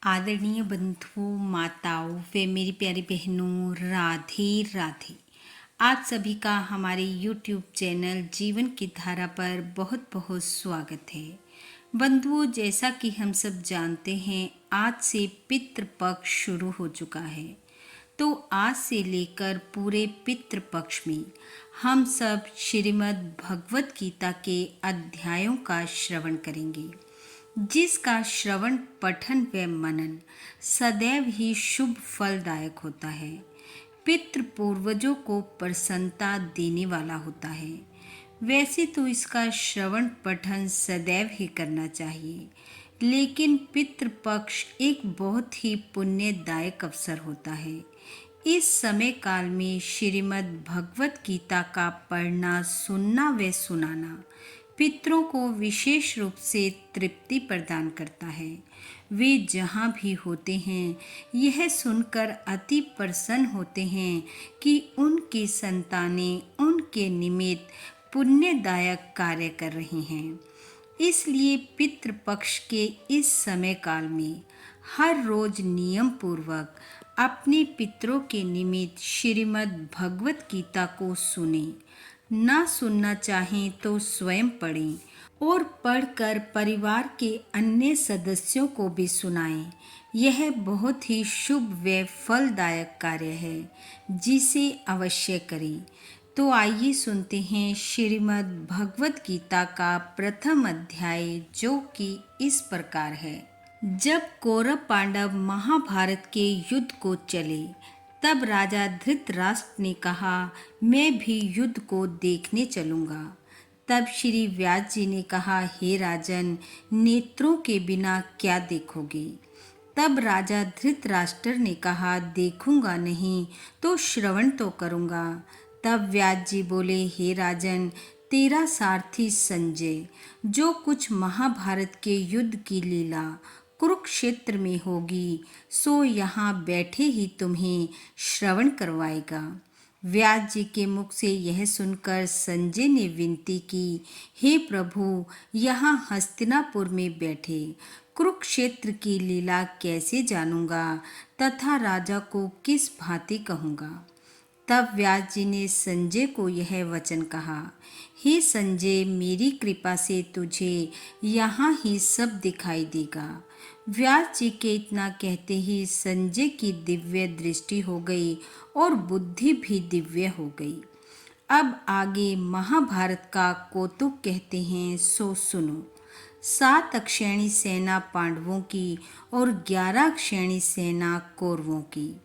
आदरणीय बंधुओं, माताओं व मेरी प्यारी बहनों, राधे राधे। आप सभी का हमारे YouTube चैनल जीवन की धारा पर बहुत बहुत स्वागत है। बंधुओं, जैसा कि हम सब जानते हैं, आज से पितृपक्ष शुरू हो चुका है। तो आज से लेकर पूरे पितृपक्ष में हम सब श्रीमद् भगवत गीता के अध्यायों का श्रवण करेंगे, जिसका श्रवण, पठन व मनन सदैव ही शुभ फलदायक होता है। पितृ पूर्वजों को प्रसन्नता देने वाला होता है। वैसे तो इसका श्रवण पठन सदैव ही करना चाहिए, लेकिन पितृपक्ष एक बहुत ही पुण्यदायक अवसर होता है। इस समय काल में श्रीमद् भगवत गीता का पढ़ना, सुनना व सुनाना पितरों को विशेष रूप से तृप्ति प्रदान करता है। वे जहाँ भी होते हैं, यह सुनकर अति प्रसन्न होते हैं कि उनकी संतानें उनके निमित्त पुण्यदायक कार्य कर रही हैं। इसलिए पितृपक्ष के इस समय काल में हर रोज नियम पूर्वक अपने पितरों के निमित्त श्रीमद् भगवत गीता को सुने। ना सुनना चाहें तो स्वयं पढ़ें और पढ़कर परिवार के अन्य सदस्यों को भी सुनाएं। यह बहुत ही शुभ व फलदायक कार्य है, जिसे अवश्य करें। तो आइए सुनते हैं श्रीमद् भगवत गीता का प्रथम अध्याय, जो कि इस प्रकार है। जब कौरव पांडव महाभारत के युद्ध को चले, तब राजा धृतराष्ट्र ने कहा, मैं भी युद्ध को देखने चलूंगा। तब श्री व्यास जी ने कहा, हे राजन, नेत्रों के बिना क्या देखोगे? तब राजा धृतराष्ट्र ने कहा, देखूंगा नहीं तो श्रवण तो करूंगा। तब व्यास जी बोले, हे राजन, तेरा सारथी संजय जो कुछ महाभारत के युद्ध की लीला कुरुक्षेत्र में होगी, सो यहाँ बैठे ही तुम्हें श्रवण करवाएगा। व्यास जी के मुख से यह सुनकर संजय ने विनती की, हे प्रभु, यहाँ हस्तिनापुर में बैठे कुरुक्षेत्र की लीला कैसे जानूंगा तथा राजा को किस भांति कहूँगा। तब व्यास जी ने संजय को यह वचन कहा, हे संजय, मेरी कृपा से तुझे यहाँ ही सब दिखाई देगा। व्यास जी के इतना कहते ही संजय की दिव्य दृष्टि हो गई और बुद्धि भी दिव्य हो गई। अब आगे महाभारत का कौतुक कहते हैं, सो सुनो। 7 अक्षौहिणी सेना पांडवों की और 11 अक्षौहिणी सेना कौरवों की।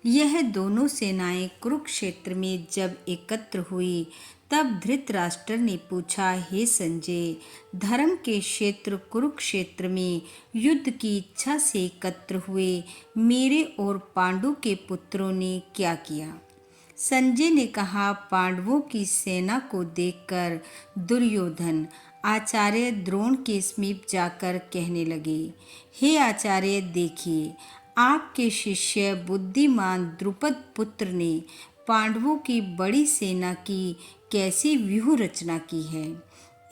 यह दोनों सेनाएं कुरुक्षेत्र में जब एकत्र हुई, तब धृतराष्ट्र ने पूछा, हे संजय, धर्म के क्षेत्र कुरुक्षेत्र में युद्ध की इच्छा से एकत्र हुए मेरे और पांडु के पुत्रों ने क्या किया? संजय ने कहा, पांडवों की सेना को देखकर दुर्योधन आचार्य द्रोण के समीप जाकर कहने लगे, हे आचार्य, देखिए, आपके शिष्य बुद्धिमान द्रुपद पुत्र ने पांडवों की बड़ी सेना की कैसी व्यूह रचना की है।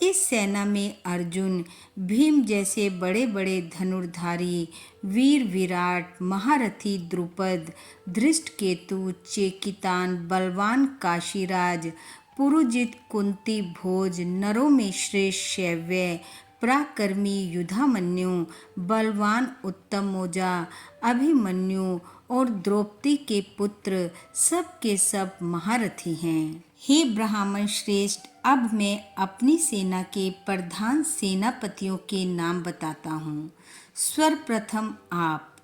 इस सेना में अर्जुन, भीम जैसे बड़े बड़े धनुर्धारी वीर विराट, महारथी द्रुपद, धृष्टकेतु, चेकितान, बलवान काशीराज, पुरुजित, कुंती भोज, नरों में श्रेष्ठ शैव्य, पराक्रमी युधामन्यु, बलवान उत्तमौजा, अभिमन्यु और द्रौपदी के पुत्र सब के सब महारथी हैं। हे ब्राह्मण श्रेष्ठ, अब मैं अपनी सेना के प्रधान सेनापतियों के नाम बताता हूँ। सर्वप्रथम आप,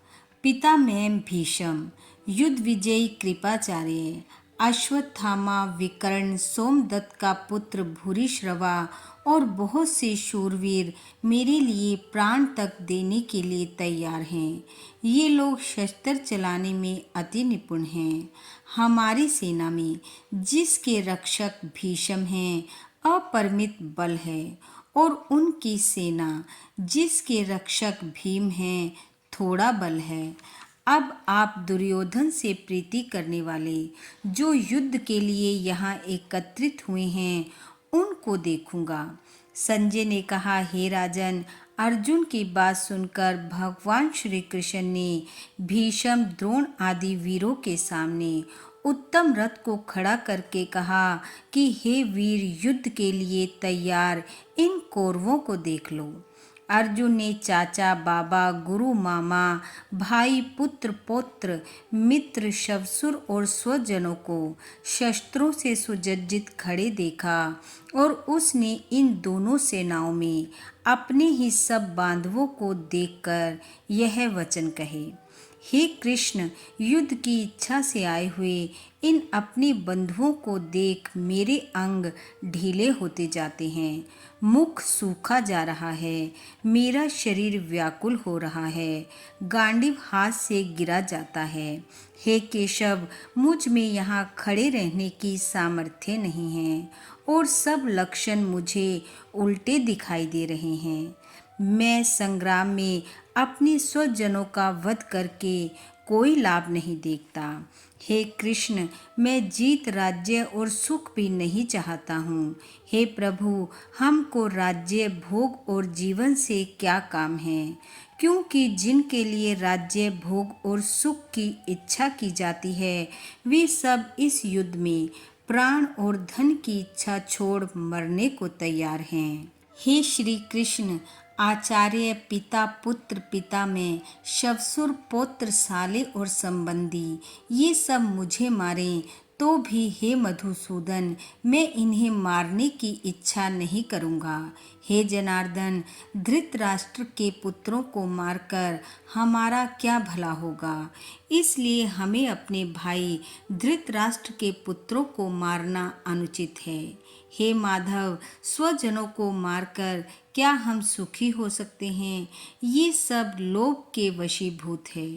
पितामह भीष्म, युद्ध विजयी कृपाचार्य, अश्वत्थामा, विकर्ण, सोमदत्त का पुत्र भूरिश्रवा और बहुत से शूरवीर मेरे लिए प्राण तक देने के लिए तैयार हैं। ये लोग शस्त्र चलाने में अति निपुण हैं। हमारी सेना में जिसके रक्षक भीष्म हैं, अपरिमित बल है, और उनकी सेना जिसके रक्षक भीम हैं, थोड़ा बल है। अब आप दुर्योधन से प्रीति करने वाले जो युद्ध के लिए यहाँ एकत्रित हुए हैं, उनको देखूंगा। संजय ने कहा, हे राजन, अर्जुन की बात सुनकर भगवान श्री कृष्ण ने भीष्म, द्रोण आदि वीरों के सामने उत्तम रथ को खड़ा करके कहा कि हे वीर, युद्ध के लिए तैयार इन कौरवों को देख लो। अर्जुन ने चाचा, बाबा, गुरु, मामा, भाई, पुत्र, पौत्र, मित्र, श्वशुर और स्वजनों को शस्त्रों से सुसज्जित खड़े देखा और उसने इन दोनों सेनाओं में अपने ही सब बांधवों को देखकर यह वचन कहे, हे कृष्ण, युद्ध की इच्छा से आए हुए इन अपने बंधुओं को देख मेरे अंग ढीले होते जाते हैं, मुख सूखा जा रहा है, मेरा शरीर व्याकुल हो रहा है, गांडीव हाथ से गिरा जाता है। हे केशव, मुझ में यहाँ खड़े रहने की सामर्थ्य नहीं है और सब लक्षण मुझे उल्टे दिखाई दे रहे हैं। मैं संग्राम में अपने स्वजनों का वध करके कोई लाभ नहीं देखता। हे कृष्ण, मैं जीत, राज्य और सुख भी नहीं चाहता हूँ। हे प्रभु, हमको राज्य, भोग और जीवन से क्या काम है? क्योंकि जिनके लिए राज्य, भोग और सुख की इच्छा की जाती है, वे सब इस युद्ध में प्राण और धन की इच्छा छोड़ मरने को तैयार हैं। हे श्री कृष्ण, आचार्य, पिता, पुत्र, पिता में श्वशुर, पौत्र, साले और संबंधी, ये सब मुझे मारें तो भी हे मधुसूदन, मैं इन्हें मारने की इच्छा नहीं करूँगा। हे जनार्दन, धृतराष्ट्र के पुत्रों को मारकर हमारा क्या भला होगा? इसलिए हमें अपने भाई धृतराष्ट्र के पुत्रों को मारना अनुचित है। हे माधव, स्वजनों को मारकर क्या हम सुखी हो सकते हैं? ये सब लोभ के वशीभूत है।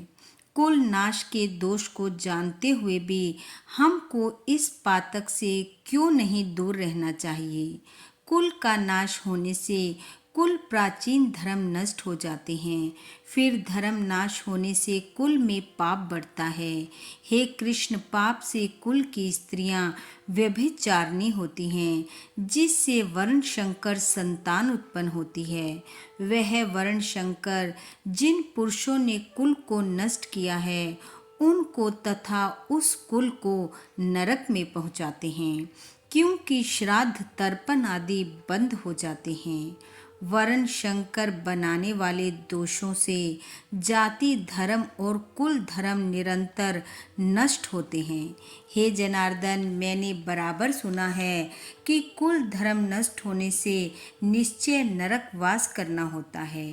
कुल नाश के दोष को जानते हुए भी हमको इस पातक से क्यों नहीं दूर रहना चाहिए? कुल का नाश होने से कुल प्राचीन धर्म नष्ट हो जाते हैं, फिर धर्म नाश होने से कुल में पाप बढ़ता है। हे कृष्ण, पाप से कुल की स्त्रियां व्यभिचारिणी होती हैं, जिससे वर्ण शंकर संतान उत्पन्न होती है। वह वर्ण शंकर जिन पुरुषों ने कुल को नष्ट किया है, उनको तथा उस कुल को नरक में पहुंचाते हैं, क्योंकि श्राद्ध, तर्पण आदि बंद हो जाते हैं। वर्ण शंकर बनाने वाले दोषों से जाति धर्म और कुल धर्म निरंतर नष्ट होते हैं। हे जनार्दन, मैंने बराबर सुना है कि कुल धर्म नष्ट होने से निश्चय नरकवास करना होता है।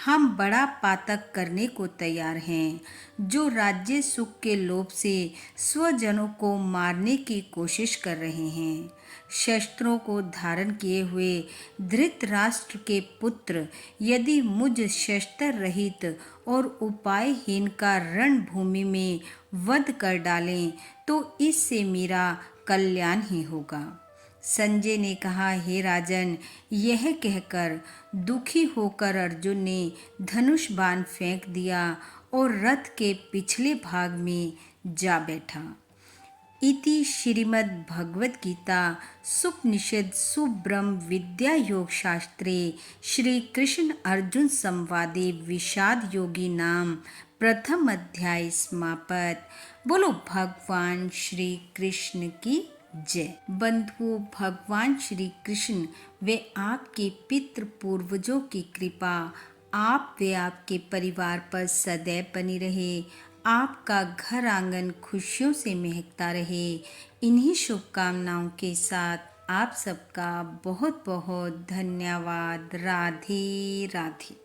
हम बड़ा पातक करने को तैयार हैं, जो राज्य सुख के लोभ से स्वजनों को मारने की कोशिश कर रहे हैं। शस्त्रों को धारण किए हुए धृतराष्ट्र के पुत्र यदि मुझ शस्त्र रहित और उपायहीन का रणभूमि में वध कर डालें, तो इससे मेरा कल्याण ही होगा। संजय ने कहा, हे राजन, यह कहकर दुखी होकर अर्जुन ने धनुष बाण फेंक दिया और रथ के पिछले भाग में जा बैठा। इति श्रीमद् भगवद गीता सुपनिषद सुब्रह्म विद्या योग शास्त्रे श्री कृष्ण अर्जुन संवादे विषाद योगी नाम प्रथम अध्याय समाप्त। बोलो भगवान श्री कृष्ण की जय। बंधुओं, भगवान श्री कृष्ण वे आपके पितृ पूर्वजों की कृपा आप वे आपके परिवार पर सदैव बनी रहे। आपका घर आंगन खुशियों से महकता रहे। इन्हीं शुभकामनाओं के साथ आप सबका बहुत बहुत धन्यवाद। राधे राधे।